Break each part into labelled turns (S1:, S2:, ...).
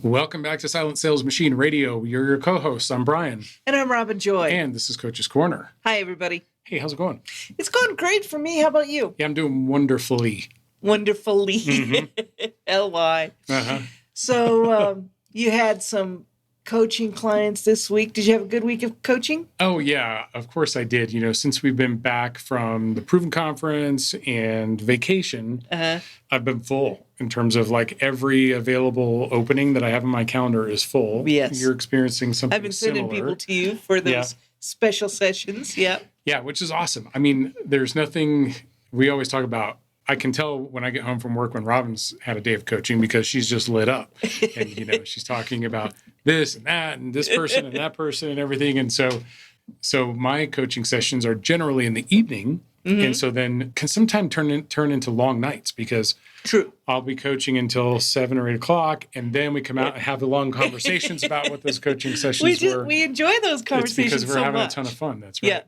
S1: Welcome back to Silent Sales Machine Radio. You're your co-hosts. I'm Brian.
S2: And I'm Robin Joy.
S1: And this is Coach's Corner.
S2: Hi, everybody.
S1: Hey, how's it going?
S2: It's going great for me. How about you?
S1: Yeah, I'm doing wonderfully.
S2: Wonderfully.
S1: Mm-hmm.
S2: L-Y.
S1: Uh-huh.
S2: So you had some coaching clients this week. Did you have a good week of coaching?
S1: Oh, yeah, of course I did. Since we've been back from the Proven Conference and vacation, I've been full in terms of like every available opening that I have in my calendar is full.
S2: Yes.
S1: You're experiencing something
S2: I've been sending people to you for those special sessions. Yeah.
S1: Yeah, which is awesome. I mean, there's nothing we always talk about. I can tell when I get home from work when Robin's had a day of coaching because she's just lit up and, she's talking about this and that and this person and that person and everything. And so my coaching sessions are generally in the evening. Mm-hmm. And so then can sometimes turn into long nights because I'll be coaching until 7 or 8 o'clock. And then we come out and have the long conversations about what those coaching sessions were.
S2: We enjoy those conversations
S1: it's because we're having a ton of fun. That's right.
S2: Yeah.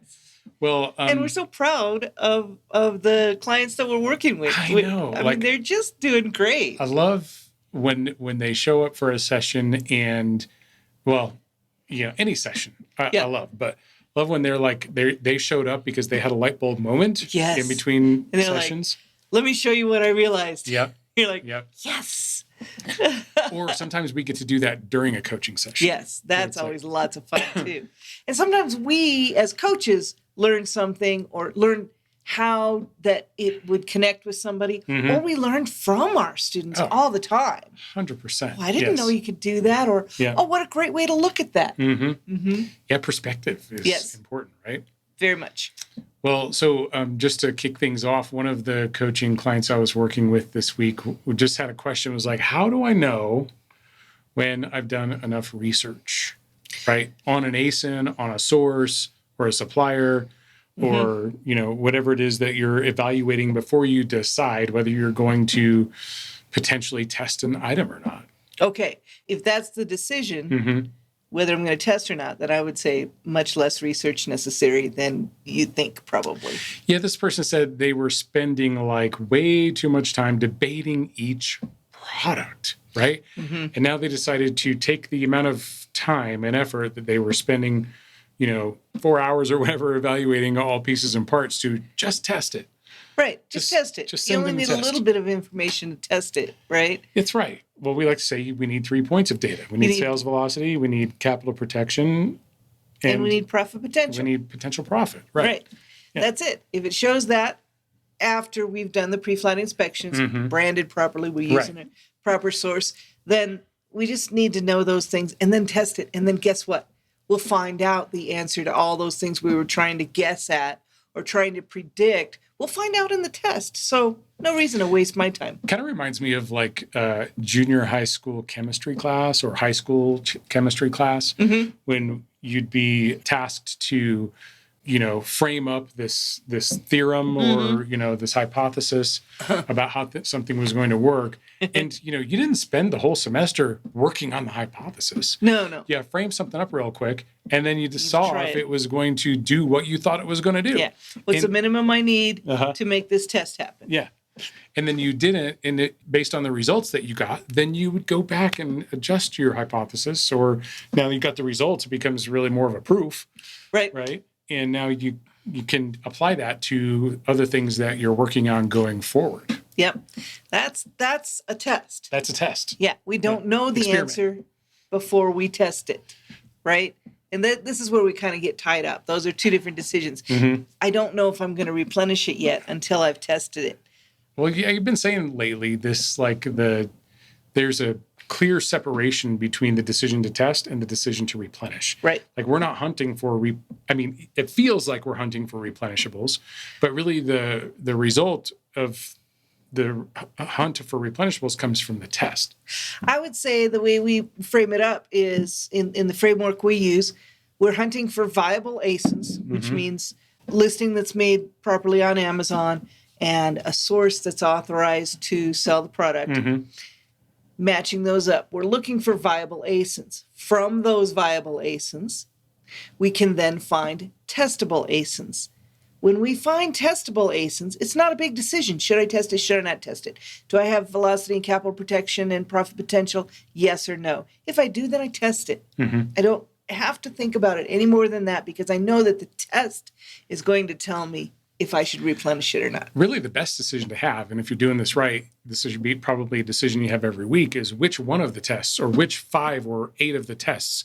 S1: Well,
S2: and we're so proud of the clients that we're working with.
S1: I know.
S2: I mean, they're just doing great.
S1: I love when they show up for a session and, any session. I love when they're like they showed up because they had a light bulb moment in between sessions.
S2: Like, let me show you what I realized.
S1: Yep.
S2: You're like,
S1: yes. Or sometimes we get to do that during a coaching session.
S2: Yes, that's always lots of fun too. And sometimes we as coaches learn something or learn how that it would connect with somebody, or we learn from our students all the time.
S1: 100%.
S2: I didn't know you could do that, or, what a great way to look at that.
S1: Mm-hmm. Mm-hmm. Yeah, perspective is important, right?
S2: Very much.
S1: Well, so just to kick things off, one of the coaching clients I was working with this week who just had a question, was like, how do I know when I've done enough research, right? On an ASIN, on a source, or a supplier, or, whatever it is that you're evaluating before you decide whether you're going to potentially test an item or not.
S2: Okay. If that's the decision, whether I'm going to test or not, then I would say much less research necessary than you think, probably.
S1: Yeah, this person said they were spending like way too much time debating each product, right? Mm-hmm. And now they decided to take the amount of time and effort that they were spending 4 hours or whatever evaluating all pieces and parts to just test it.
S2: Right. Just test it. You only need a little bit of information to test it, right?
S1: It's right. Well, we like to say we need 3 points of data. We need sales velocity, we need capital protection,
S2: and we need profit potential.
S1: We need potential profit. Right.
S2: Yeah. That's it. If it shows that after we've done the pre-flight inspections, branded properly, we're using a proper source, then we just need to know those things and then test it. And then guess what? We'll find out the answer to all those things we were trying to guess at or trying to predict. We'll find out in the test. So no reason to waste my time.
S1: Kind of reminds me of like junior high school chemistry class or high school chemistry class when you'd be tasked to, frame up this theorem or, this hypothesis about how something was going to work. And, you didn't spend the whole semester working on the hypothesis.
S2: No.
S1: Yeah, frame something up real quick, and then you just saw if it was going to do what you thought it was going to do.
S2: Yeah. What's the minimum I need to make this test happen?
S1: Yeah. And then you didn't, and based on the results that you got, then you would go back and adjust your hypothesis, or now you got the results, it becomes really more of a proof. Right. And now you can apply that to other things that you're working on going forward.
S2: Yep. That's a test.
S1: That's a test.
S2: Yeah. We don't know the answer before we test it. Right. And this is where we kind of get tied up. Those are two different decisions. Mm-hmm. I don't know if I'm going to replenish it yet until I've tested it.
S1: Well, yeah, you've been saying lately this, there's a clear separation between the decision to test and the decision to replenish.
S2: Right.
S1: Like we're not hunting for, it feels like we're hunting for replenishables, but really the result of the hunt for replenishables comes from the test.
S2: I would say the way we frame it up is in the framework we use, we're hunting for viable ASINs, which means listing that's made properly on Amazon and a source that's authorized to sell the product. Matching those up. We're looking for viable ASINs. From those viable ASINs, we can then find testable ASINs. When we find testable ASINs, it's not a big decision. Should I test it? Should I not test it? Do I have velocity and capital protection and profit potential? Yes or no? If I do, then I test it. I don't have to think about it any more than that because I know that the test is going to tell me if I should replenish it or not.
S1: Really the best decision to have, and if you're doing this right, this should be probably a decision you have every week, is which one of the tests or which 5 or 8 of the tests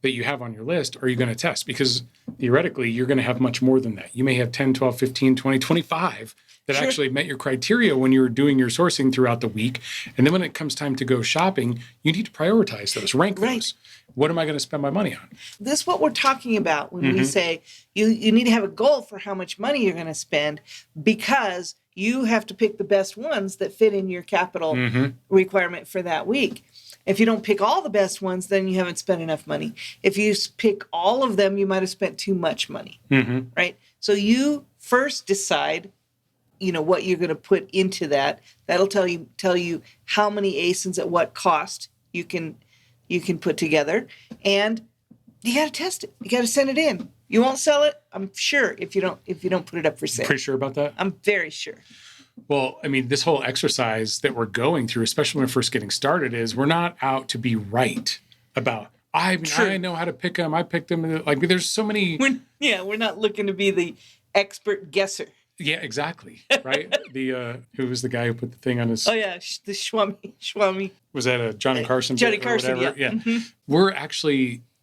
S1: that you have on your list are you going to test? Because theoretically, you're going to have much more than that. You may have 10, 12, 15, 20, 25 that actually met your criteria when you were doing your sourcing throughout the week. And then when it comes time to go shopping, you need to prioritize those, rank those. What am I going to spend my money on?
S2: This is what we're talking about when we say you need to have a goal for how much money you're going to spend because you have to pick the best ones that fit in your capital requirement for that week. If you don't pick all the best ones, then you haven't spent enough money. If you pick all of them, you might have spent too much money, right? So you first decide, what you're going to put into that. That'll tell you how many ASINs at what cost you can put together, and you got to test it. You got to send it in. You won't sell it, I'm sure, if you don't put it up for sale.
S1: Pretty sure about that?
S2: I'm very sure.
S1: Well, I mean, this whole exercise that we're going through, especially when we're first getting started, is we're not out to be right about, I know how to pick them. I picked them. Like, there's so many.
S2: We're not looking to be the expert guesser.
S1: Yeah, exactly. Right? Who was the guy who put the thing on his...
S2: Oh, yeah, the Swami.
S1: Was that a Johnny Carson?
S2: Johnny Carson, yeah.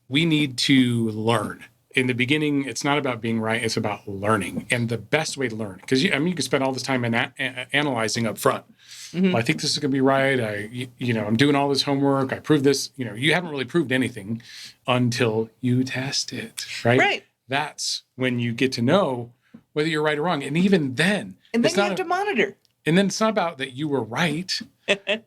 S1: We need to learn. In the beginning, it's not about being right. It's about learning. And the best way to learn, because you can spend all this time analyzing up front. Well, I think this is going to be right. I'm doing all this homework. I proved this. You haven't really proved anything until you test it, right?
S2: Right.
S1: That's when you get to know whether you're right or wrong. And even then.
S2: And then you have to monitor.
S1: And then it's not about that you were right,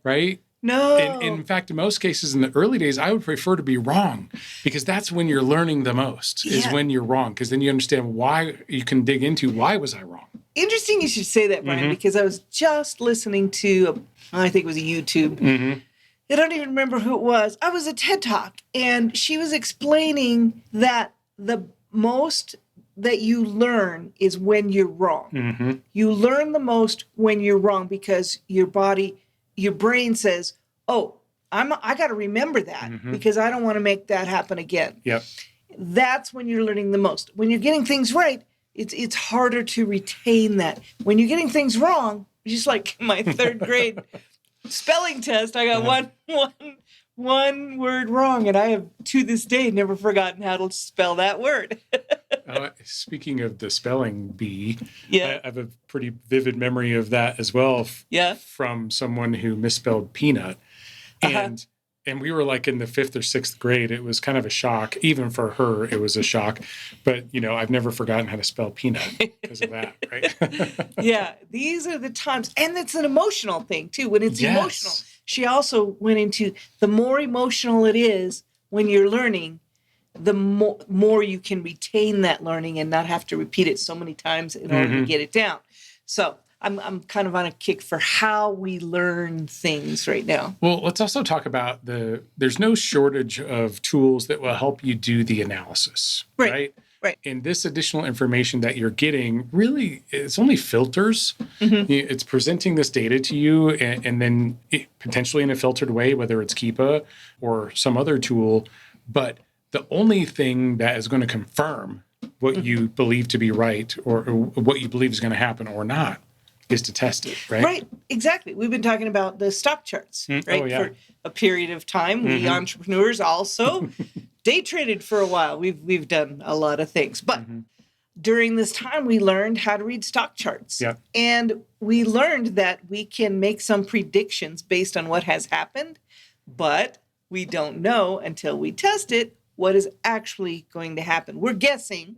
S1: right?
S2: No.
S1: In fact, in most cases, in the early days, I would prefer to be wrong because that's when you're learning the most, is when you're wrong, because then you understand why. You can dig into why was I wrong.
S2: Interesting you should say that, Brian, because I was just listening to, I think it was a YouTube. I don't even remember who it was. I was a TED Talk, and she was explaining that the most that you learn is when you're wrong. You learn the most when you're wrong because your brain says, oh, I got to remember that because I don't want to make that happen again.
S1: Yep.
S2: That's when you're learning the most. When you're getting things right, it's harder to retain that. When you're getting things wrong, just like my 3rd grade spelling test, I got one word wrong, and I have to this day never forgotten how to spell that word.
S1: Speaking of the spelling bee, I have a pretty vivid memory of that as well. From someone who misspelled peanut, and we were like in the 5th or 6th grade. It was kind of a shock, even for her. It was a shock, but I've never forgotten how to spell peanut because of that. Right?
S2: Yeah, these are the times, and it's an emotional thing too. When it's emotional, she also went into the more emotional it is when you're learning, the more you can retain that learning and not have to repeat it so many times in order to get it down. So I'm kind of on a kick for how we learn things right now.
S1: Well, let's also talk about there's no shortage of tools that will help you do the analysis, right?
S2: Right.
S1: And this additional information that you're getting, really, it's only filters. It's presenting this data to you and then potentially in a filtered way, whether it's Keepa or some other tool. But the only thing that is going to confirm what you believe to be right or what you believe is going to happen or not is to test it, right?
S2: Right, exactly. We've been talking about the stock charts, right? For a period of time. We entrepreneurs also day traded for a while. We've done a lot of things. But during this time, we learned how to read stock charts.
S1: Yep.
S2: And we learned that we can make some predictions based on what has happened, but we don't know until we test it what is actually going to happen. We're guessing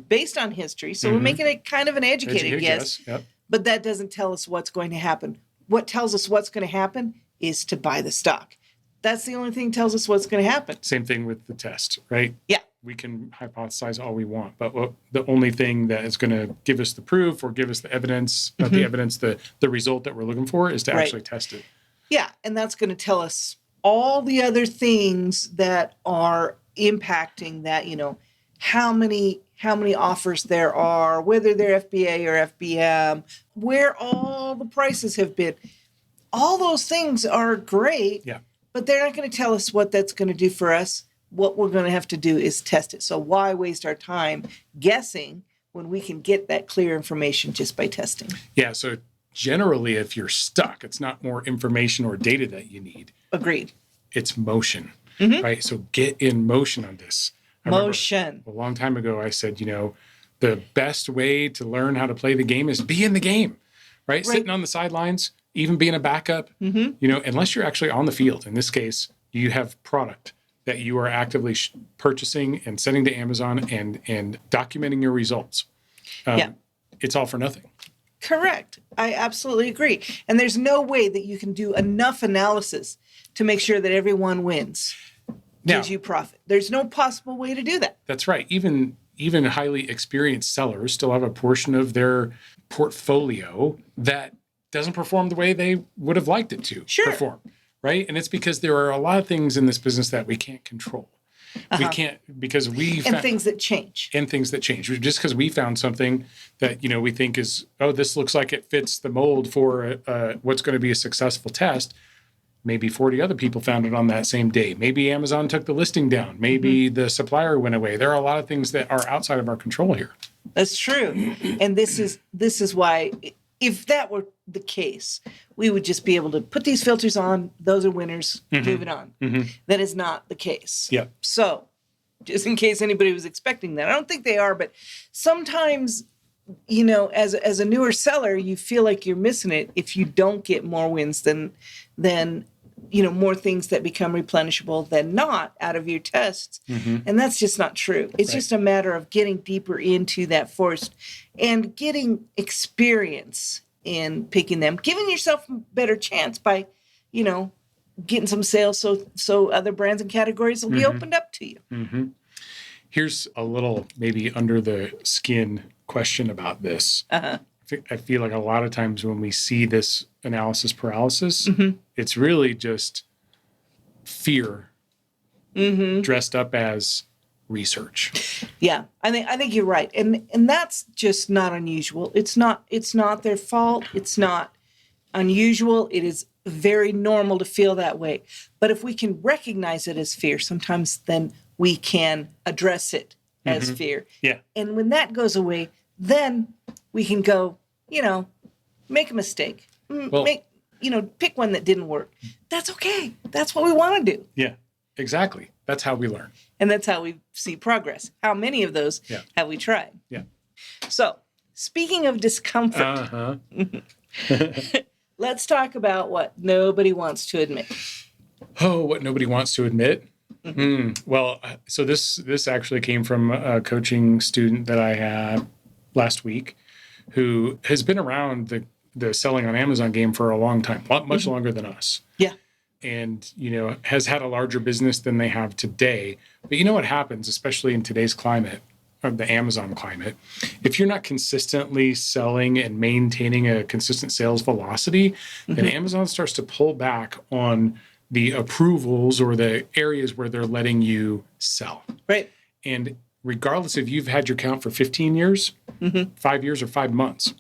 S2: based on history. So we're making it kind of an educated guess.
S1: Yep.
S2: But that doesn't tell us what's going to happen. What tells us what's going to happen is to buy the stock. That's the only thing that tells us what's going to happen.
S1: Same thing with the test, right?
S2: Yeah.
S1: We can hypothesize all we want, but the only thing that is going to give us the proof or give us the evidence, not the evidence, the result that we're looking for is to actually test it.
S2: Yeah, and that's going to tell us all the other things that are impacting that, how many how many offers there are, whether they're FBA or FBM, where all the prices have been. All those things are great, but they're not going to tell us what that's going to do for us. What we're going to have to do is test it. So why waste our time guessing when we can get that clear information just by testing?
S1: Yeah, so generally, if you're stuck, it's not more information or data that you need.
S2: Agreed.
S1: It's motion, right? So get in motion on this.
S2: Motion.
S1: A long time ago, I said, the best way to learn how to play the game is be in the game, right? Sitting on the sidelines, even being a backup, unless you're actually on the field. In this case, you have product that you are actively purchasing and sending to Amazon and documenting your results. It's all for nothing.
S2: Correct. I absolutely agree. And there's no way that you can do enough analysis to make sure that everyone wins, gives you profit. There's no possible way to do that.
S1: That's right. Even highly experienced sellers still have a portion of their portfolio that doesn't perform the way they would have liked it to perform, right? And it's because there are a lot of things in this business that we can't control. We can't, because
S2: things that change.
S1: And things that change. Just because we found something that, we think is, this looks like it fits the mold for what's going to be a successful test. Maybe 40 other people found it on that same day. Maybe Amazon took the listing down. Maybe the supplier went away. There are a lot of things that are outside of our control here.
S2: That's true. And this is why, if that were the case, we would just be able to put these filters on. Those are winners. Move it on. That is not the case.
S1: Yeah.
S2: So, just in case anybody was expecting that, I don't think they are. But sometimes, as a newer seller, you feel like you're missing it if you don't get more wins than more things that become replenishable than not out of your tests. And that's just not true. It's just a matter of getting deeper into that forest and getting experience in picking them, giving yourself a better chance by, getting some sales so other brands and categories will be opened up to you.
S1: Here's a little maybe under the skin question about this. I feel like a lot of times when we see this analysis paralysis, it's really just fear dressed up as research.
S2: Yeah, I think you're right, and that's just not unusual. It's not their fault. It's not unusual. It is very normal to feel that way. But if we can recognize it as fear, sometimes then we can address it as fear.
S1: Yeah,
S2: and when that goes away, then we can go, make a mistake. Pick one that didn't work. That's okay. That's what we want to do.
S1: Yeah, exactly. That's how we learn.
S2: And that's how we see progress. How many of those have we tried?
S1: Yeah.
S2: So, speaking of discomfort, let's talk about what nobody wants to admit.
S1: Oh, what nobody wants to admit? Well, so this actually came from a coaching student that I had last week who has been around the selling on Amazon game for a long time, much longer than us.
S2: Yeah.
S1: And, has had a larger business than they have today. But you know what happens, especially in today's climate, or the Amazon climate, if you're not consistently selling and maintaining a consistent sales velocity, then Amazon starts to pull back on the approvals or the areas where they're letting you sell.
S2: Right.
S1: And regardless if you've had your account for 15 years, 5 years, or 5 months,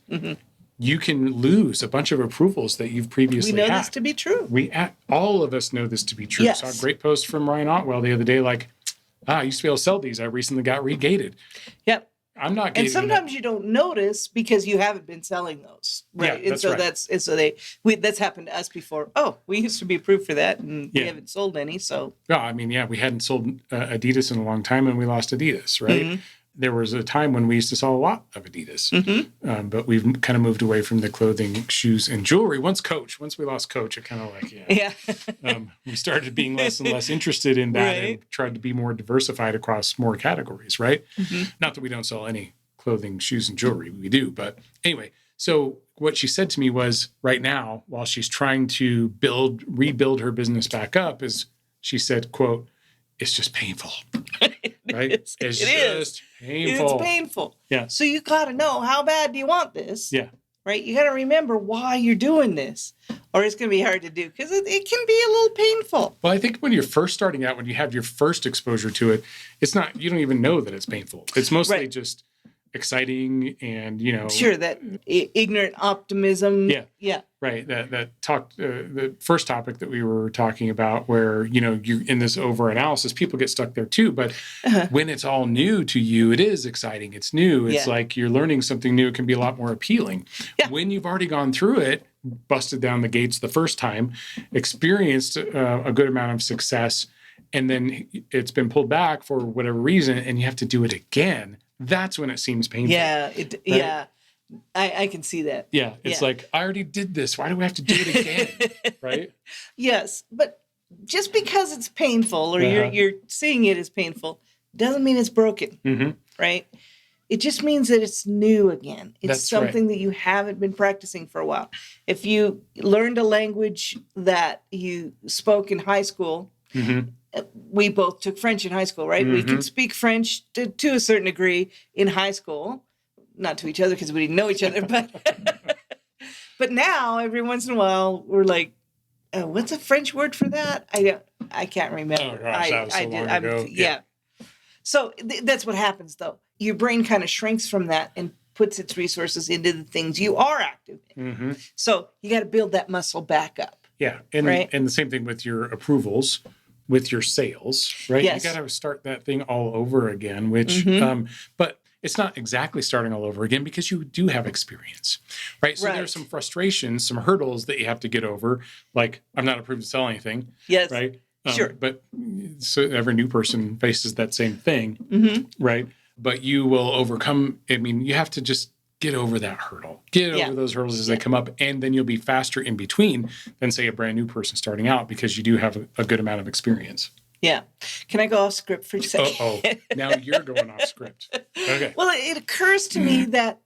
S1: you can lose a bunch of approvals that you've previously had.
S2: We know this to be true.
S1: All of us know this to be true.
S2: Yes.
S1: I saw a great post from Ryan Otwell the other day, I used to be able to sell these. I recently got regated.
S2: Yep.
S1: I'm not gated.
S2: And sometimes you don't notice because you haven't been selling those, right?
S1: Yeah,
S2: that's happened to us before. Oh, we used to be approved for that, and we haven't sold any. So
S1: we hadn't sold Adidas in a long time, and we lost Adidas, right? There was a time when we used to sell a lot of Adidas, but we've kind of moved away from the clothing, shoes, and jewelry. Once we lost Coach, it kind of we started being less and less interested in that and tried to be more diversified across more categories, right? Not that we don't sell any clothing, shoes, and jewelry. We do. But anyway, so what she said to me was right now, while she's trying to rebuild her business back up, is she said, quote, "It's just painful." Right? It's just painful.
S2: It's painful.
S1: Yeah.
S2: So you got to know, how bad do you want this?
S1: Yeah.
S2: right? You got to remember why you're doing this, or it's going to be hard to do because it can be a little painful.
S1: Well, I think when you're first starting out, when you have your first exposure to it, it's not, you don't even know that it's painful. It's mostly just exciting and,
S2: Sure, that ignorant optimism.
S1: Yeah. Right. That talked, the first topic that we were talking about where, you in this over analysis, people get stuck there too. But when it's all new to you, it is exciting. It's new. It's like you're learning something new. It can be a lot more appealing. Yeah. When you've already gone through it, busted down the gates the first time, experienced a good amount of success, and then it's been pulled back for whatever reason, and you have to do it again. That's when it seems painful.
S2: Yeah.
S1: Right?
S2: Yeah. I can see that.
S1: Yeah. It's like, I already did this. Why do we have to do it again? Right?
S2: Yes. But just because it's painful or you're seeing it as painful doesn't mean it's broken. Right? It just means that it's new again. It's something that you haven't been practicing for a while. If you learned a language that you spoke in high school, we both took French in high school, right? We could speak French to a certain degree in high school, not to each other because we didn't know each other, but now every once in a while we're like, oh, what's a French word for that? I can't remember.
S1: Oh gosh, that was so long ago.
S2: Yeah. So that's what happens though. Your brain kind of shrinks from that and puts its resources into the things you are active in. So you got to build that muscle back up.
S1: Yeah. And the same thing with your approvals, with your sales, right? Yes. You got to start that thing all over again, which, but it's not exactly starting all over again because you do have experience, right? So there's some frustrations, some hurdles that you have to get over. Like, I'm not approved to sell anything.
S2: Yes.
S1: Right.
S2: Sure.
S1: But so every new person faces that same thing, right? But you will overcome. I mean, you have to just get over that hurdle, get over those hurdles as they come up, and then you'll be faster in between than, say, a brand new person starting out because you do have a good amount of experience.
S2: Yeah. Can I go off script for a second?
S1: Now you're going off script. Okay.
S2: Well, it occurs to me that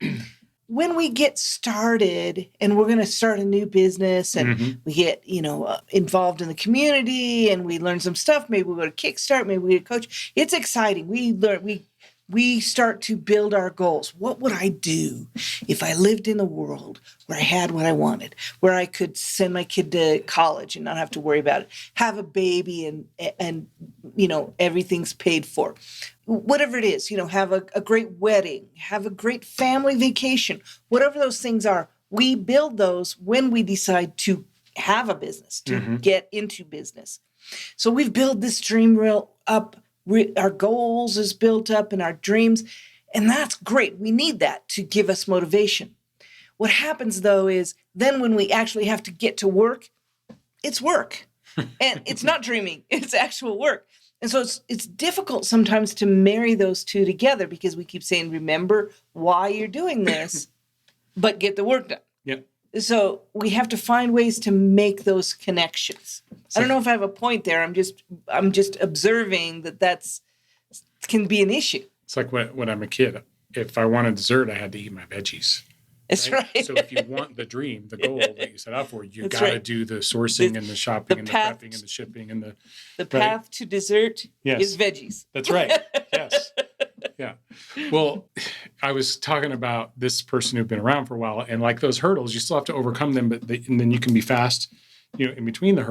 S2: when we get started and we're going to start a new business and we get, involved in the community and we learn some stuff, maybe we go to Kickstart, maybe we get a coach. It's exciting. We start to build our goals. What would I do if I lived in a world where I had what I wanted, where I could send my kid to college and not have to worry about it, have a baby and everything's paid for. Whatever it is, have a great wedding, have a great family vacation, whatever those things are, we build those when we decide to have a business, to get into business. So we've built this dream reel up. Our goals is built up and our dreams, and that's great. We need that to give us motivation. What happens, though, is then when we actually have to get to work, it's work. And it's not dreaming. It's actual work. And so it's difficult sometimes to marry those two together because we keep saying, remember why you're doing this, but get the work done.
S1: Yep.
S2: So we have to find ways to make those connections. I don't know if I have a point there. I'm just observing that can be an issue.
S1: It's like when I'm a kid, if I wanted dessert, I had to eat my veggies.
S2: That's right.
S1: So if you want the dream, the goal that you set out for, you got to do the sourcing and the shopping and the prepping and the shipping and the
S2: path to dessert is veggies.
S1: That's right. Yes. Yeah. Well, I was talking about this person who'd been around for a while, and like those hurdles, you still have to overcome them, and then you can be faster in between the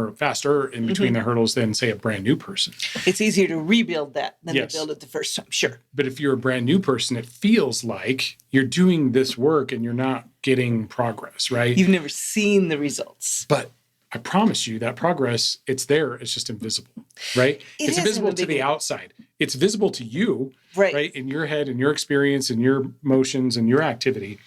S1: hurdles than, say, a brand new person.
S2: It's easier to rebuild that than to build it the first time. Sure.
S1: But if you're a brand new person, it feels like you're doing this work and you're not getting progress, right?
S2: You've never seen the results.
S1: But I promise you that progress, it's there. It's just invisible, right? It's invisible to the outside. It's visible to you, right? In your head and your experience and your emotions and your activity,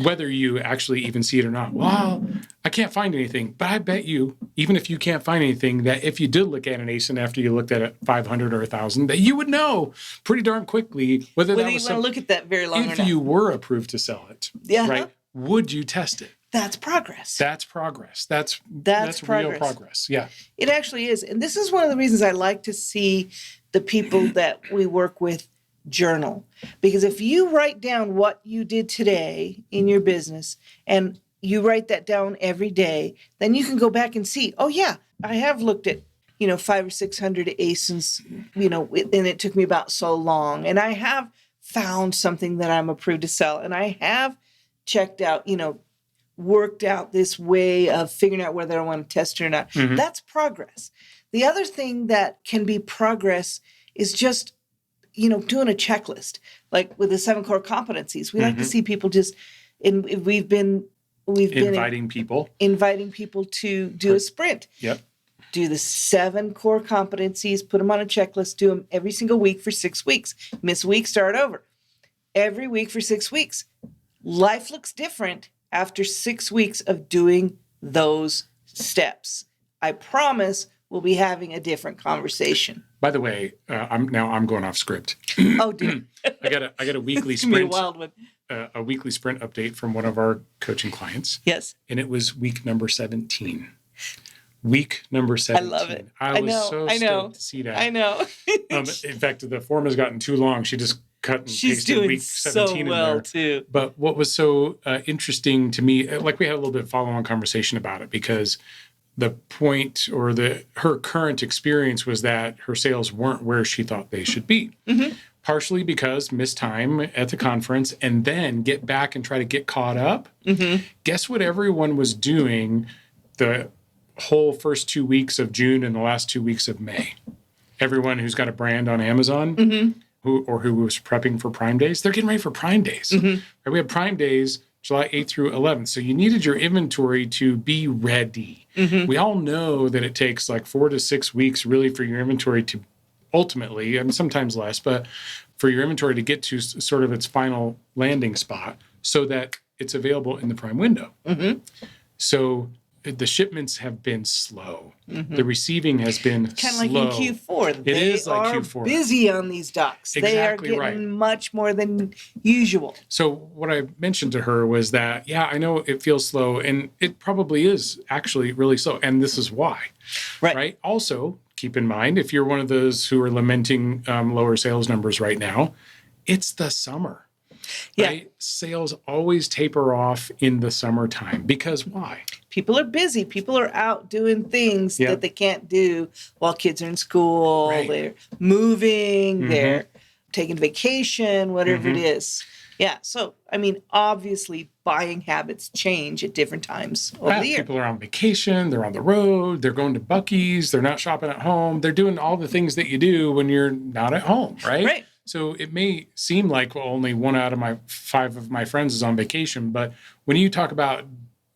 S1: whether you actually even see it or not. Well, I can't find anything, but I bet you, even if you can't find anything, that if you did look at an ASIN after you looked at it 500 or 1,000, that you would know pretty darn quickly whether that was
S2: you want to look at that very long or not.
S1: If you were approved to sell it, right? Would you test it?
S2: That's progress.
S1: That's progress. That's
S2: progress.
S1: Real progress. Yeah.
S2: It actually is. And this is one of the reasons I like to see the people that we work with journal. Because if you write down what you did today in your business and you write that down every day, then you can go back and see, oh yeah, I have looked at, 500 or 600 ASINs, and it took me about so long. And I have found something that I'm approved to sell. And I have checked out, worked out this way of figuring out whether I want to test it or not. That's progress. The other thing that can be progress is just, doing a checklist, like with the 7 core competencies. We like to see people we've been inviting people to do a sprint.
S1: Yep.
S2: Do the 7 core competencies, put them on a checklist, do them every single week for 6 weeks. Miss a week, start over. Every week for 6 weeks. Life looks different after 6 weeks of doing those steps. I promise we'll be having a different conversation.
S1: By the way, I'm going off script.
S2: Oh dear.
S1: I got a weekly
S2: It's gonna be a
S1: sprint.
S2: wild one.
S1: A weekly sprint update from one of our coaching clients.
S2: Yes.
S1: And it was week number 17. Week number 17.
S2: I love it.
S1: I was so stoked to see that.
S2: I know.
S1: In fact, the form has gotten too long. She just cut and
S2: She's
S1: pasted
S2: doing
S1: week 17
S2: so well
S1: in there.
S2: too.
S1: But what was so interesting to me, like we had a little bit of follow-on conversation about it, because the point or her current experience was that her sales weren't where she thought they should be. Partially because missed time at the conference and then get back and try to get caught up. Guess what everyone was doing the whole first 2 weeks of June and the last 2 weeks of May? Everyone who's got a brand on Amazon who was prepping for Prime Days, they're getting ready for Prime Days. Right? We have Prime Days July 8th through 11th. So you needed your inventory to be ready. We all know that it takes like 4 to 6 weeks really for your inventory to ultimately, and sometimes less, but for your inventory to get to sort of its final landing spot so that it's available in the Prime window. So the shipments have been slow. The receiving has been
S2: kind of
S1: slow.
S2: like in Q4.
S1: It is like Q4.
S2: Busy on these docks. They are
S1: Exactly
S2: getting
S1: right.
S2: much more than usual.
S1: So what I mentioned to her was that, yeah, I know it feels slow, and it probably is actually really slow, and this is why. Right? Also, keep in mind, if you're one of those who are lamenting lower sales numbers right now, it's the summer. Right? Sales always taper off in the summertime. Because why?
S2: People are busy. People are out doing things that they can't do while kids are in school.
S1: Right.
S2: They're moving. They're taking vacation, whatever it is. Yeah. So, I mean, obviously, buying habits change at different times of the year.
S1: People are on vacation. They're on the road. They're going to Buc-ee's. They're not shopping at home. They're doing all the things that you do when you're not at home, right?
S2: Right.
S1: So it may seem like only 1 out of my 5 of my friends is on vacation, but when you talk about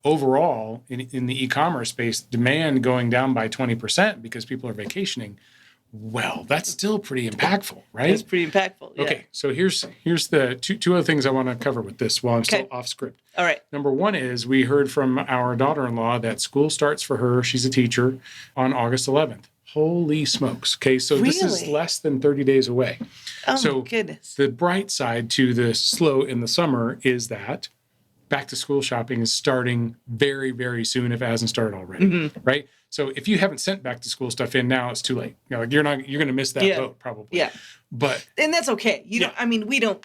S1: overall in the e-commerce space, demand going down by 20% because people are vacationing, well, that's still pretty impactful, right?
S2: It's pretty impactful. Yeah.
S1: Okay, so here's the two other things I want to cover with this while I'm still off script.
S2: All right.
S1: Number one is we heard from our daughter-in-law that school starts for her, she's a teacher, on August 11th. Holy smokes. Okay, so this is less than 30 days away.
S2: Oh,
S1: so
S2: my goodness.
S1: The bright side to the slow in the summer is that back to school shopping is starting very, very soon if it hasn't started already, right? So if you haven't sent back to school stuff in now, it's too late. You're going to miss that boat probably.
S2: Yeah.
S1: But
S2: and that's okay. You know, I mean, we don't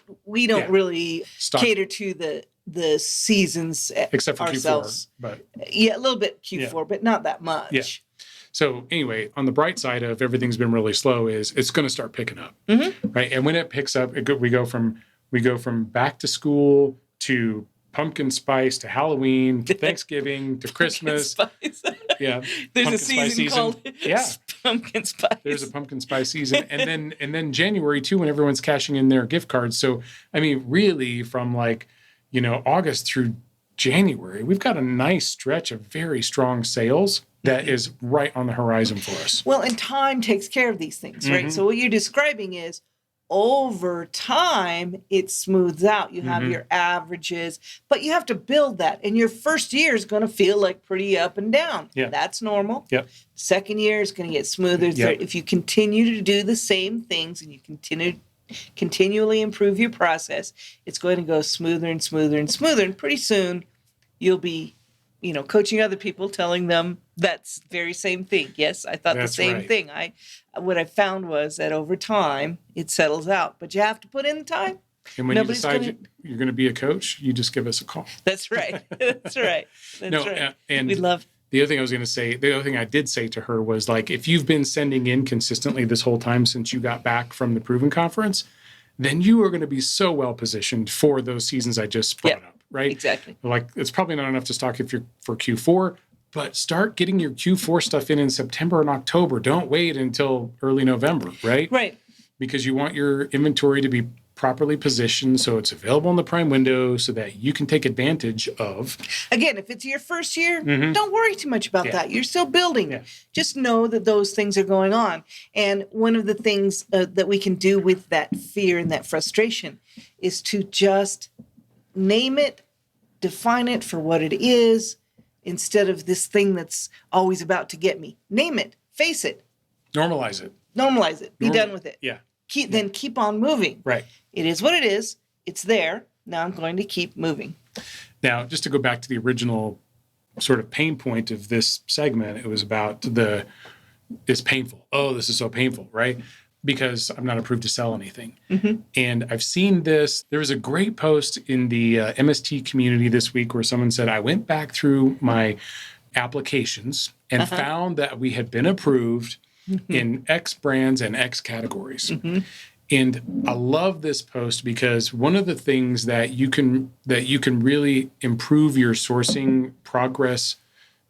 S2: really cater to the seasons
S1: except for
S2: ourselves.
S1: Q4, but
S2: a little bit Q4, but not that much.
S1: Yeah. So anyway, on the bright side of everything's been really slow is it's going to start picking up, right? And when it picks up, we go from back to school to pumpkin spice to Halloween to Thanksgiving to Christmas. Yeah,
S2: there's a season called pumpkin spice.
S1: There's a pumpkin spice season, and then January too, when everyone's cashing in their gift cards. So I mean, really, from August through January, we've got a nice stretch of very strong sales that is right on the horizon for us.
S2: Well, and time takes care of these things, right? So what you're describing is over time, it smooths out. You have your averages, but you have to build that. And your first year is going to feel like pretty up and down.
S1: Yeah.
S2: That's normal.
S1: Yep.
S2: Second year is going to get smoother.
S1: Yep.
S2: If you continue to do the same things and you continually improve your process, it's going to go smoother and smoother and smoother. And pretty soon, you'll be coaching other people, telling them that's very same thing. Yes, I thought the same thing. What I found was that over time it settles out, but you have to put in the time.
S1: And when you decide you're going to be a coach, you just give us a call.
S2: That's right. That's right. That's right.
S1: And
S2: we love.
S1: The other thing I did say to her was, like, if you've been sending in consistently this whole time since you got back from the Proven Conference, then you are going to be so well positioned for those seasons I just brought up. right?
S2: Exactly.
S1: Like it's probably not enough to stock if you're for Q4, but start getting your Q4 stuff in September and October. Don't wait until early November, right?
S2: Right.
S1: Because you want your inventory to be properly positioned so it's available in the prime window so that you can take advantage of.
S2: Again, if it's your first year, don't worry too much about that. You're still building.
S1: Yeah.
S2: Just know that those things are going on. And one of the things that we can do with that fear and that frustration is to just name it, define it for what it is, instead of this thing that's always about to get me. Name it, face it.
S1: Normalize it.
S2: Normalize it. Be done with it.
S1: Yeah.
S2: Then keep on moving.
S1: Right.
S2: It is what it is. It's there. Now I'm going to keep moving.
S1: Now, just to go back to the original sort of pain point of this segment, it was about it's painful. Oh, this is so painful, right? Because I'm not approved to sell anything. And I've seen this. There was a great post in the MST community this week where someone said, I went back through my applications and found that we had been approved in X brands and X categories. And I love this post because one of the things that you can really improve your sourcing progress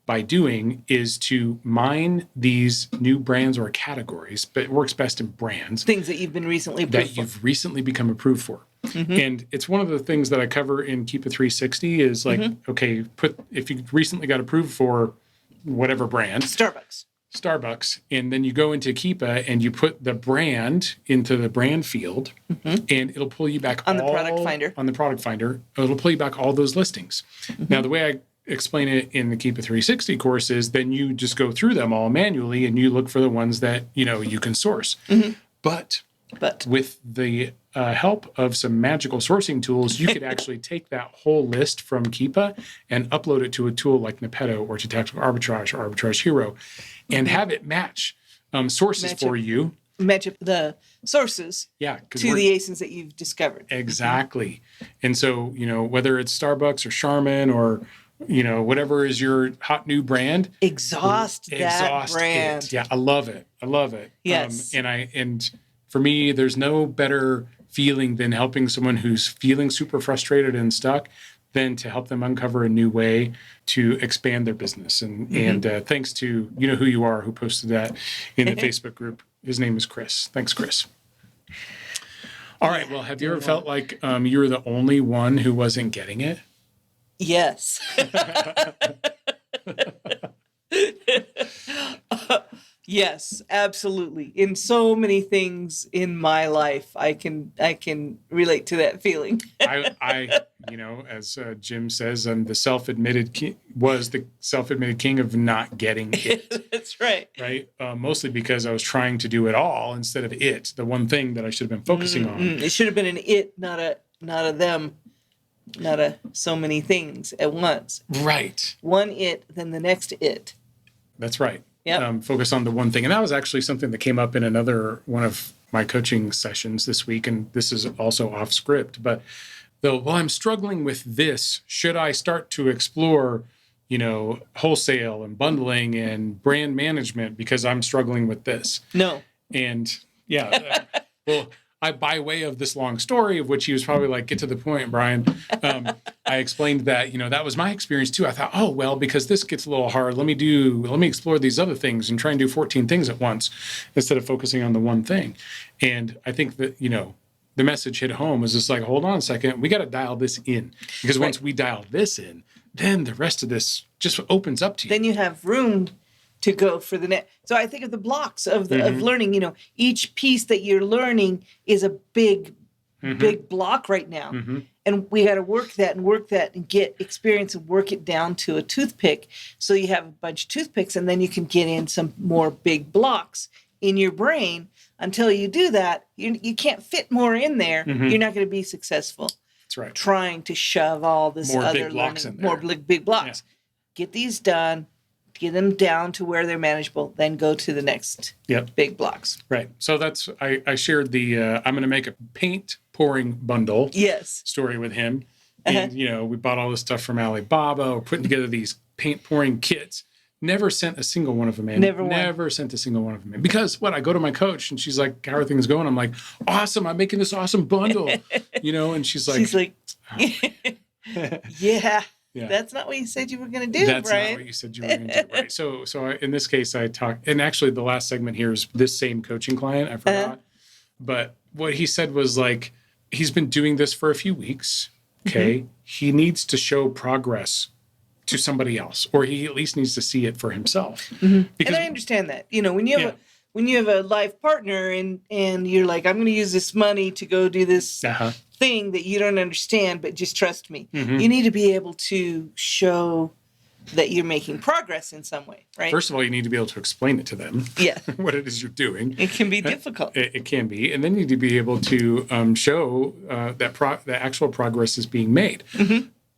S1: by doing is to mine these new brands or categories, but it works best in brands.
S2: Things that you've been recently approved
S1: that you've recently become approved for. And it's one of the things that I cover in Keep It 360 is like, okay, if you recently got approved for whatever brand. Starbucks, and then you go into Keepa and you put the brand into the brand field, and it'll pull you back
S2: on the product finder.
S1: On the product finder, it'll pull you back all those listings. Now, the way I explain it in the Keep It 360 course is then you just go through them all manually and you look for the ones that you can source. But with the help of some magical sourcing tools, you could actually take that whole list from Keepa and upload it to a tool like Nepeto or to Tactical Arbitrage or Arbitrage Hero and have it match sources for you.
S2: Match up the sources to the ASINs that you've discovered.
S1: Exactly. And so, whether it's Starbucks or Charmin or, whatever is your hot new brand.
S2: Exhaust that brand.
S1: It. Yeah, I love it.
S2: Yes.
S1: And for me, there's no better feeling than helping someone who's feeling super frustrated and stuck than to help them uncover a new way to expand their business. And thanks to who you are who posted that in the Facebook group. His name is Chris. Thanks, Chris. All right. Well, have you ever felt like you were the only one who wasn't getting it?
S2: Yes. Yes, absolutely. In so many things in my life, I can relate to that feeling.
S1: I as Jim says, I'm the self-admitted king of not getting it.
S2: That's right.
S1: Right. Mostly because I was trying to do it all instead of it, the one thing that I should have been focusing on.
S2: It should have been an it, not a them, not a so many things at once.
S1: Right.
S2: One it, then the next it.
S1: That's right.
S2: Yep.
S1: Focus on the one thing. And that was actually something that came up in another one of my coaching sessions this week. And this is also off script. But I'm struggling with this, should I start to explore, wholesale and bundling and brand management because I'm struggling with this?
S2: No.
S1: And by way of this long story, of which he was probably like, get to the point, Brian, I explained that, that was my experience too. I thought, because this gets a little hard, let me explore these other things and try and do 14 things at once instead of focusing on the one thing. And I think that, the message hit home was just like, hold on a second, we got to dial this in, because once we dial this in, then the rest of this just opens up to you.
S2: Then you have room to go for the next. So I think of the blocks of learning. Each piece that you're learning is a big block right now, and we got to work that and get experience and work it down to a toothpick. So you have a bunch of toothpicks, and then you can get in some more big blocks in your brain. Until you do that, you can't fit more in there. You're not going to be successful.
S1: That's right.
S2: Trying to shove all this
S1: more
S2: other
S1: big blocks
S2: learning,
S1: in there.
S2: more big blocks. Yeah. Get these done. Get them down to where they're manageable, then go to the next big blocks.
S1: Right. So that's, I shared the, I'm going to make a paint pouring bundle story with him. And, we bought all this stuff from Alibaba. We're putting together these paint pouring kits. Never sent a single one of them in. Never sent a single one of them in. Because I go to my coach and she's like, how are things going? I'm like, awesome. I'm making this awesome bundle, and she's like,
S2: Yeah.
S1: Yeah.
S2: That's not what you said you were going to do,
S1: That's
S2: Brian.
S1: not what you said you were going to do, right? So in this case, I talked, and actually the last segment here is this same coaching client. I forgot, but what he said was like, he's been doing this for a few weeks. Okay. He needs to show progress to somebody else, or he at least needs to see it for himself.
S2: And I understand that. You know, when you have a life partner and you're like, I'm going to use this money to go do this thing that you don't understand, but just trust me. You need to be able to show that you're making progress in some way, right?
S1: First of all, you need to be able to explain it to them.
S2: Yeah.
S1: What it is you're doing.
S2: It can be difficult.
S1: It can be. And then you need to be able to show that the actual progress is being made.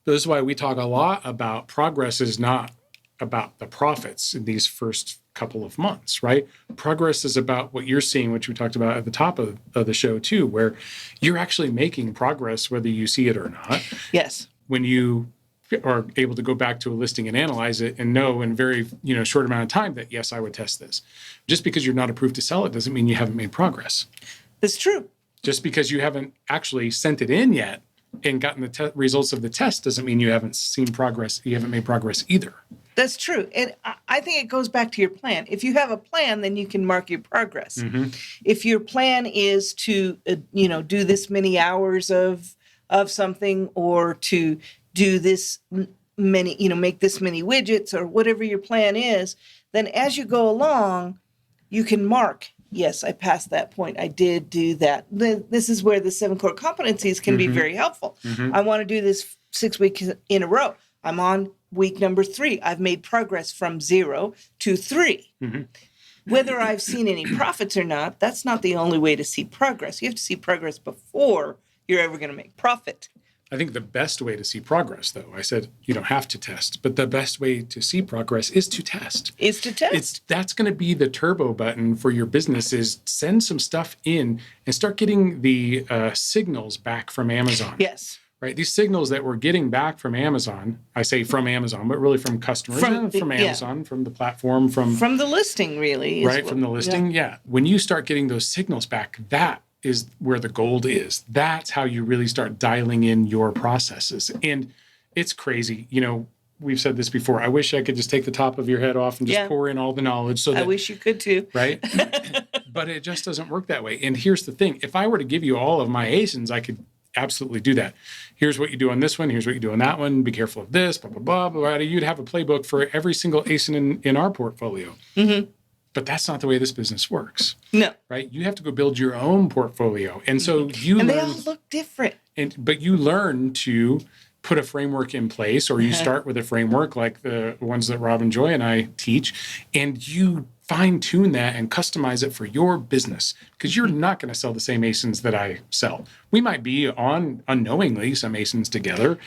S1: This is why we talk a lot about progress is not about the profits in these first couple of months, right? Progress is about what you're seeing, which we talked about at the top of the show too, where you're actually making progress whether you see it or not.
S2: Yes.
S1: When you are able to go back to a listing and analyze it and know in very short amount of time that, yes, I would test this. Just because you're not approved to sell it doesn't mean you haven't made progress.
S2: That's true.
S1: Just because you haven't actually sent it in yet and gotten the results of the test doesn't mean you haven't seen progress. You haven't made progress either. That's
S2: true. And I think it goes back to your plan. If you have a plan, then you can mark your progress. If your plan is to, do this many hours of something, or to do this many, make this many widgets, or whatever your plan is, then as you go along, you can mark, yes, I passed that point. I did do that. This is where the 7 core competencies can be very helpful. I want to do this 6 weeks in a row. I'm on week number 3. I've made progress from 0 to 3. Whether I've seen any profits or not, that's not the only way to see progress. You have to see progress before you're ever going to make profit.
S1: I think the best way to see progress, though, I said you don't have to test, but the best way to see progress is to test. That's going to be the turbo button for your business, is send some stuff in and start getting the signals back from Amazon.
S2: Yes.
S1: Right? These signals that we're getting back from Amazon, I say from Amazon, but really from customers, from Amazon, from the platform, from
S2: the listing, really.
S1: Right, from the listing, yeah. When you start getting those signals back, that is where the gold is. That's how you really start dialing in your processes. And it's crazy. We've said this before. I wish I could just take the top of your head off and just pour in all the knowledge. I
S2: wish you could too.
S1: Right? But it just doesn't work that way. And here's the thing. If I were to give you all of my ASINs, I could absolutely do that. Here's what you do on this one. Here's what you do on that one. Be careful of this, blah, blah, blah, blah. You'd have a playbook for every single ASIN in our portfolio. But that's not the way this business works.
S2: No.
S1: Right? You have to go build your own portfolio. And so
S2: And they all look different.
S1: But you learn to put a framework in place, or you start with a framework like the ones that Rob, Joy, and I teach, and you fine-tune that and customize it for your business, because you're not going to sell the same ASINs that I sell. We might be on unknowingly some ASINs together,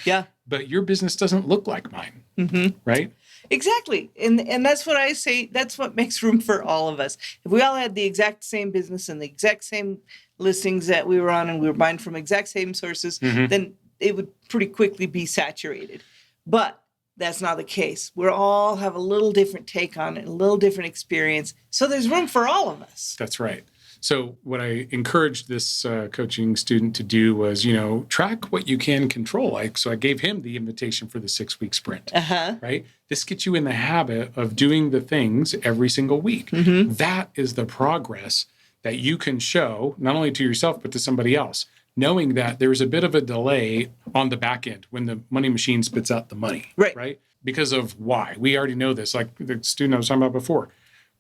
S1: but your business doesn't look like mine, right?
S2: Exactly. And that's what I say. That's what makes room for all of us. If we all had the exact same business and the exact same listings that we were on, and we were buying from exact same sources, then it would pretty quickly be saturated. But that's not the case. We all have a little different take on it, a little different experience. So there's room for all of us.
S1: That's right. So what I encouraged this coaching student to do was, track what you can control. So I gave him the invitation for the 6-week sprint, right? This gets you in the habit of doing the things every single week. That is the progress that you can show, not only to yourself, but to somebody else, knowing that there's a bit of a delay on the back end when the money machine spits out the money, right? Because of why. We already know this, like the student I was talking about before.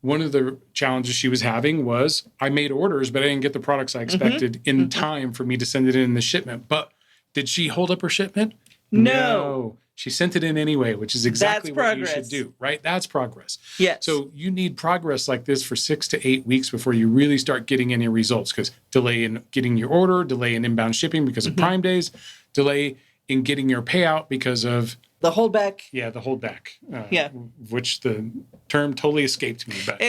S1: One of the challenges she was having was, I made orders, but I didn't get the products I expected in time for me to send it in the shipment. But did she hold up her shipment?
S2: No.
S1: She sent it in anyway, which is exactly what you should do, right? That's progress.
S2: Yes.
S1: So you need progress like this for 6 to 8 weeks before you really start getting any results, because delay in getting your order, delay in inbound shipping because of Prime days, delay in getting your payout because of
S2: the holdback.
S1: Yeah, the holdback. Which the term totally escaped me. But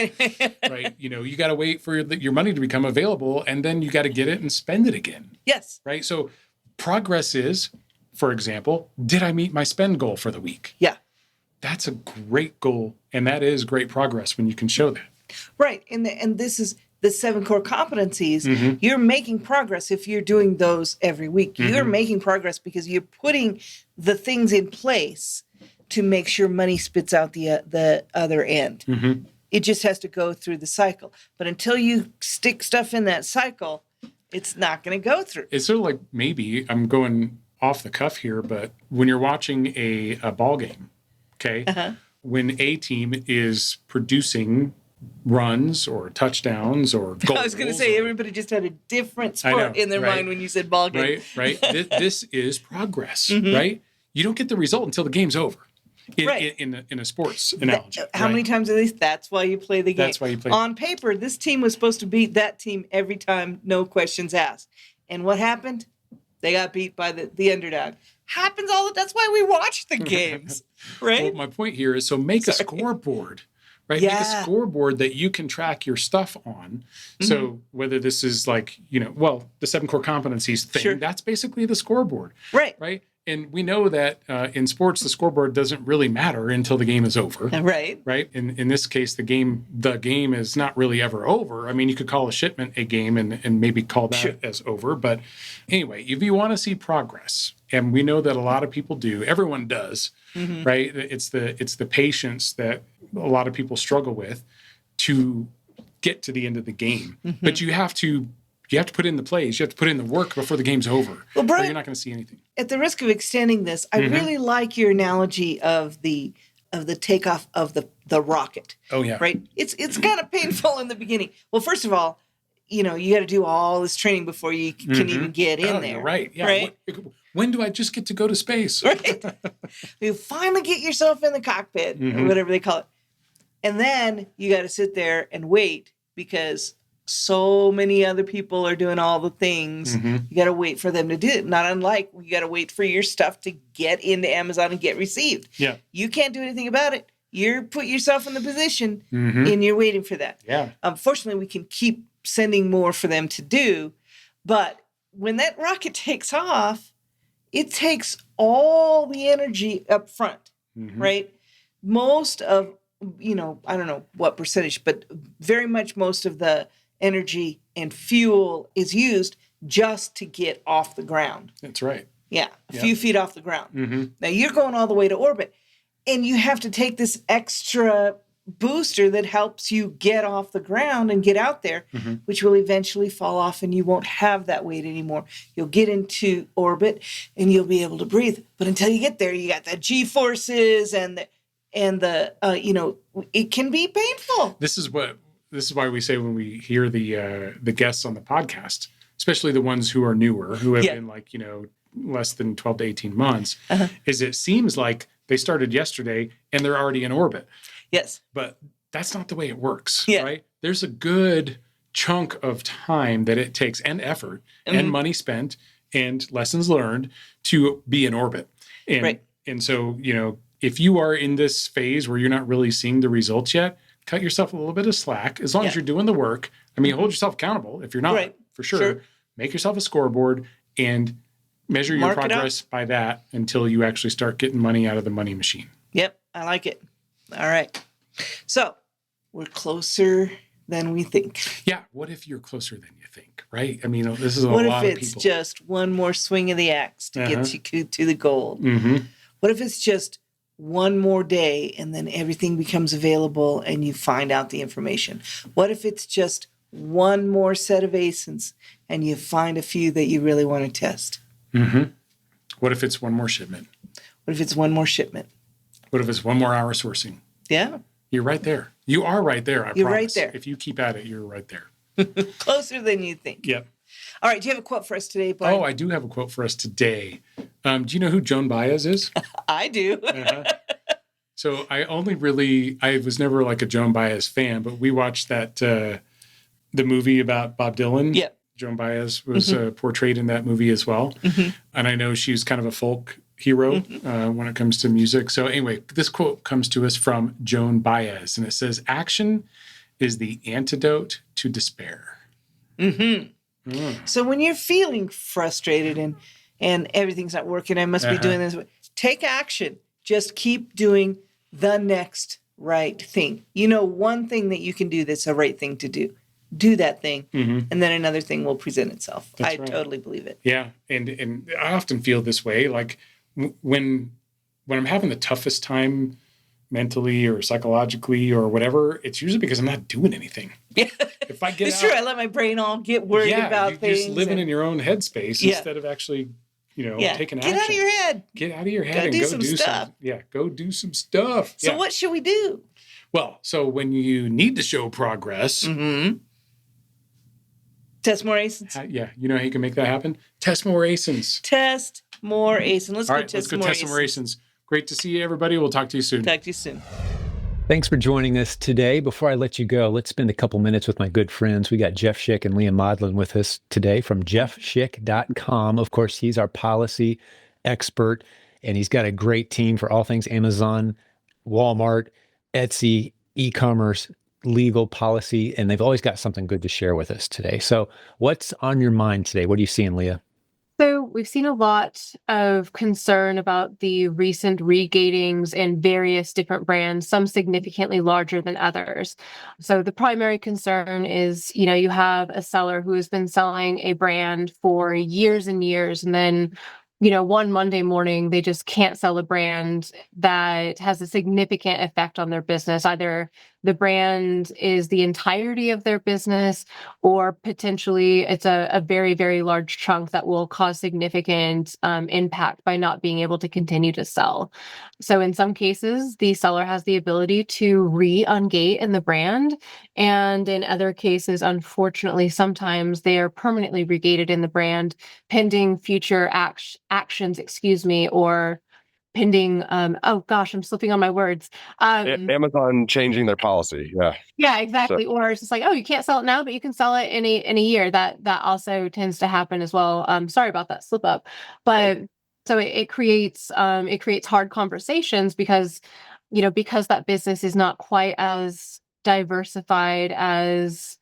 S1: right, you got to wait for your money to become available, and then you got to get it and spend it again.
S2: Yes.
S1: Right. So progress is, for example, did I meet my spend goal for the week?
S2: Yeah.
S1: That's a great goal, and that is great progress when you can show that.
S2: Right, and this is the 7 core competencies, you're making progress if you're doing those every week. You're making progress because you're putting the things in place to make sure money spits out the other end. It just has to go through the cycle. But until you stick stuff in that cycle, it's not going to go through.
S1: It's sort of like, maybe I'm going off the cuff here, but when you're watching a ball game, okay, when a team is producing runs or touchdowns or goals.
S2: I was going to say, everybody just had a different sport in their mind when you said ball game.
S1: Right. This is progress, right? You don't get the result until the game's over. In a sports analogy.
S2: How many times at least? That's why you play the game.
S1: That's why you play.
S2: On paper, this team was supposed to beat that team every time, no questions asked. And what happened? They got beat by the underdog. Happens all the. That's why we watch the games, right?
S1: Well, my point here is, so make a scoreboard, right? Make a scoreboard that you can track your stuff on. So whether this is like, the 7 core competencies thing, that's basically the scoreboard, right? And we know that in sports, the scoreboard doesn't really matter until the game is over. Right. In this case, the game is not really ever over. I mean, you could call a shipment a game and maybe call that as over. But anyway, if you want to see progress, and we know that a lot of people do, everyone does, right? It's the patience that a lot of people struggle with to get to the end of the game. But you have to put in the plays. You have to put in the work before the game's over. Well, Brian, or you're not going to see anything.
S2: At the risk of extending this, I really like your analogy of the takeoff of the rocket. Oh yeah, right. It's kind of painful in the beginning. Well, first of all, you got to do all this training before you can even get in there. Right. Yeah. Right.
S1: When do I just get to go to space?
S2: Right. You finally get yourself in the cockpit or whatever they call it, and then you got to sit there and wait because so many other people are doing all the things. You got to wait for them to do it. Not unlike you got to wait for your stuff to get into Amazon and get received. Yeah. You can't do anything about it. You're put yourself in the position and you're waiting for that. Yeah. Fortunately, we can keep sending more for them to do. But when that rocket takes off, it takes all the energy up front, right? Most of, I don't know what percentage, but very much most of the energy and fuel is used just to get off the ground.
S1: That's right.
S2: Yeah, a few feet off the ground. Now you're going all the way to orbit, and you have to take this extra booster that helps you get off the ground and get out there, which will eventually fall off, and you won't have that weight anymore. You'll get into orbit, and you'll be able to breathe. But until you get there, you got the G-forces and the it can be painful.
S1: This is why we say when we hear the guests on the podcast, especially the ones who are newer, who have been like, less than 12 to 18 months, is it seems like they started yesterday and they're already in orbit.
S2: Yes.
S1: But that's not the way it works, right? There's a good chunk of time that it takes, and effort and money spent and lessons learned to be in orbit. And so, if you are in this phase where you're not really seeing the results yet, cut yourself a little bit of slack as long as you're doing the work. I mean, hold yourself accountable. If you're not, for sure, make yourself a scoreboard and measure your progress by that until you actually start getting money out of the money machine.
S2: Yep, I like it. All right. So we're closer than we think.
S1: Yeah. What if you're closer than you think, right? I mean, this is a lot of people.
S2: What if it's just one more swing of the axe to get you to the goal? What if it's just one more day and then everything becomes available and you find out the information? What if it's just one more set of ASINs and you find a few that you really want to test?
S1: What if it's one more shipment?
S2: What if it's one more shipment?
S1: What if it's one more hour sourcing?
S2: Yeah.
S1: You're right there. You are right there,
S2: You're
S1: promise.
S2: right there.
S1: If you keep at it, you're right there.
S2: Closer than you think.
S1: Yep.
S2: All right. Do you have a quote for us today, Brian?
S1: Oh, I do have a quote for us today. Do you know who Joan Baez is?
S2: I do.
S1: So I was never like a Joan Baez fan, but we watched that, the movie about Bob Dylan. Yeah. Joan Baez was portrayed in that movie as well. And I know she's kind of a folk hero when it comes to music. So anyway, this quote comes to us from Joan Baez, and it says, "Action is the antidote to despair."
S2: So when you're feeling frustrated and everything's not working, I must be doing this, take action. Just keep doing the next right thing. One thing that you can do that's the right thing to do. do that thing,
S1: Mm-hmm.
S2: and then another thing will present itself.
S1: That's
S2: I
S1: right.
S2: totally believe it.
S1: Yeah. And I often feel this way, like when I'm having the toughest time mentally or psychologically or whatever, it's usually because I'm not doing anything.
S2: Yeah,
S1: If I get
S2: it's
S1: out,
S2: true. I let my brain all get worried about
S1: you're
S2: things.
S1: just living in your own headspace instead of actually, taking action.
S2: Get out of your head.
S1: Get out of your head
S2: Gotta
S1: and
S2: do
S1: go
S2: some
S1: do
S2: stuff.
S1: go do some stuff.
S2: So what should we do?
S1: Well, so when you need to show progress,
S2: test more ASINs.
S1: You know how you can make that happen? Test more ASINs.
S2: Test more ASINs.
S1: Let's go test some more ASINs. Great to see you, everybody. We'll talk to you soon.
S2: Talk to you soon.
S3: Thanks for joining us today. Before I let you go, let's spend a couple minutes with my good friends. We got Jeff Schick and Leah Modlin with us today from jeffschick.com. Of course, he's our policy expert, and he's got a great team for all things Amazon, Walmart, Etsy, e-commerce, legal policy, and they've always got something good to share with us today. So what's on your mind today? What are you seeing, Leah?
S4: So we've seen a lot of concern about the recent regatings in various different brands, some significantly larger than others. So the primary concern is, you have a seller who has been selling a brand for years and years, and then one Monday morning, they just can't sell a brand that has a significant effect on their business. Either the brand is the entirety of their business, or potentially it's a very, very large chunk that will cause significant impact by not being able to continue to sell. So in some cases, the seller has the ability to re-ungate in the brand. And in other cases, unfortunately, sometimes they are permanently regated in the brand pending future actions, or pending, I'm slipping on my words.
S5: Amazon changing their policy. Yeah.
S4: Yeah, exactly. So, or it's just like, oh, you can't sell it now, but you can sell it in a year. That also tends to happen as well. Sorry about that slip up. But so it creates hard conversations because that business is not quite as diversified as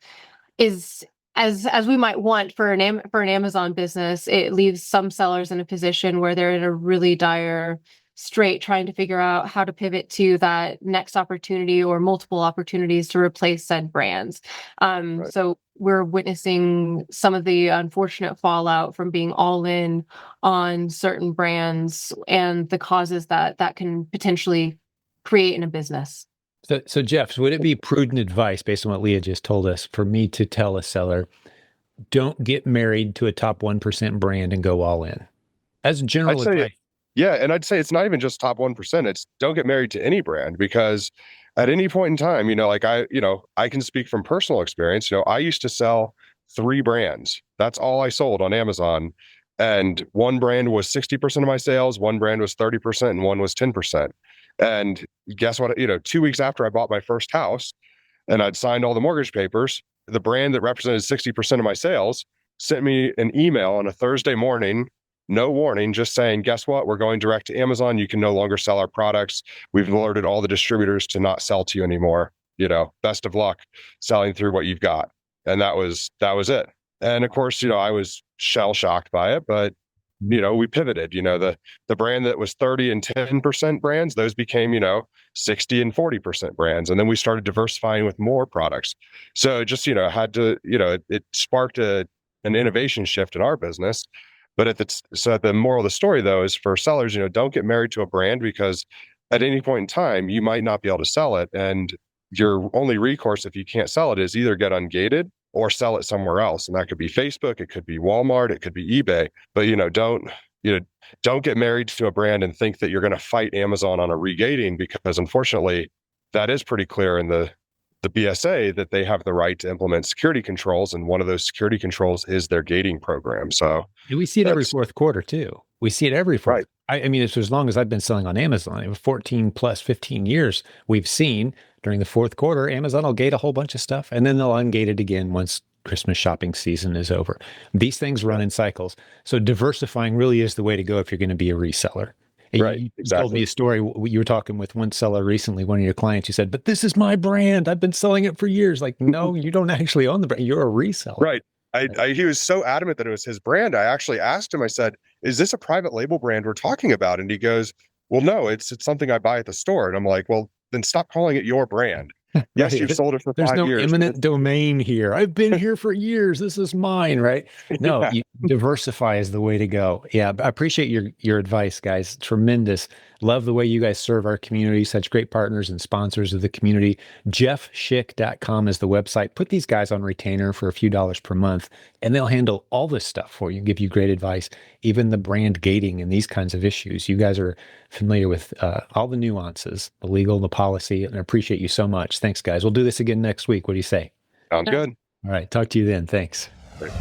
S4: we might want for an Amazon business. It leaves some sellers in a position where they're in a really dire strait trying to figure out how to pivot to that next opportunity or multiple opportunities to replace said brands. Right. So we're witnessing some of the unfortunate fallout from being all in on certain brands and the causes that can potentially create in a business.
S3: So Jeff, would it be prudent advice based on what Leah just told us for me to tell a seller, don't get married to a top 1% brand and go all in? As general advice.
S5: Yeah. And I'd say it's not even just top 1%. It's don't get married to any brand, because at any point in time, I can speak from personal experience. I used to sell 3 brands. That's all I sold on Amazon. And one brand was 60% of my sales, one brand was 30%, and one was 10%. And guess what? 2 weeks after I bought my first house and I'd signed all the mortgage papers, the brand that represented 60% of my sales sent me an email on a Thursday morning, no warning, just saying, guess what? We're going direct to Amazon. You can no longer sell our products. We've alerted all the distributors to not sell to you anymore. Best of luck selling through what you've got. And that was it. And of course, I was shell shocked by it, but we pivoted. The brand that was 30 and 10% brands, those became, 60 and 40% brands. And then we started diversifying with more products. So it just, had to, it sparked an innovation shift in our business. But the moral of the story, though, is for sellers, don't get married to a brand, because at any point in time, you might not be able to sell it. And your only recourse, if you can't sell it, is either get ungated or sell it somewhere else. And that could be Facebook, it could be Walmart, it could be eBay. But, don't get married to a brand and think that you're going to fight Amazon on a regating, because unfortunately, that is pretty clear in the BSA that they have the right to implement security controls. And one of those security controls is their gating program. So
S3: we see it every fourth quarter too. We see it every fourth.
S5: Right.
S3: I mean, it's as long as I've been selling on Amazon, it was 14 plus 15 years, we've seen during the fourth quarter, Amazon will gate a whole bunch of stuff and then they'll ungate it again once Christmas shopping season is over. These things run in cycles. So diversifying really is the way to go if you're going to be a reseller.
S5: Right.
S3: You
S5: exactly.
S3: told me a story. You were talking with one seller recently, one of your clients, you said, but this is my brand. I've been selling it for years. Like, no, you don't actually own the brand. You're a reseller.
S5: Right. He was so adamant that it was his brand. I actually asked him, I said, is this a private label brand we're talking about? And he goes, well, no, it's something I buy at the store. And I'm like, well, then stop calling it your brand. Yes,
S3: Right.
S5: you've sold it for
S3: There's
S5: 5
S3: no
S5: years.
S3: eminent domain here. I've been here for years. This is mine, right? No,
S5: Yeah.
S3: diversify is the way to go. Yeah, I appreciate your advice, guys. Tremendous. Love the way you guys serve our community. Such great partners and sponsors of the community. JeffSchick.com is the website. Put these guys on retainer for a few dollars per month, and they'll handle all this stuff for you, give you great advice, even the brand gating and these kinds of issues. You guys are familiar with all the nuances, the legal, the policy, and I appreciate you so much. Thanks, guys. We'll do this again next week. What do you say?
S5: Sounds good.
S3: All right. Talk to you then. Thanks.
S5: Great.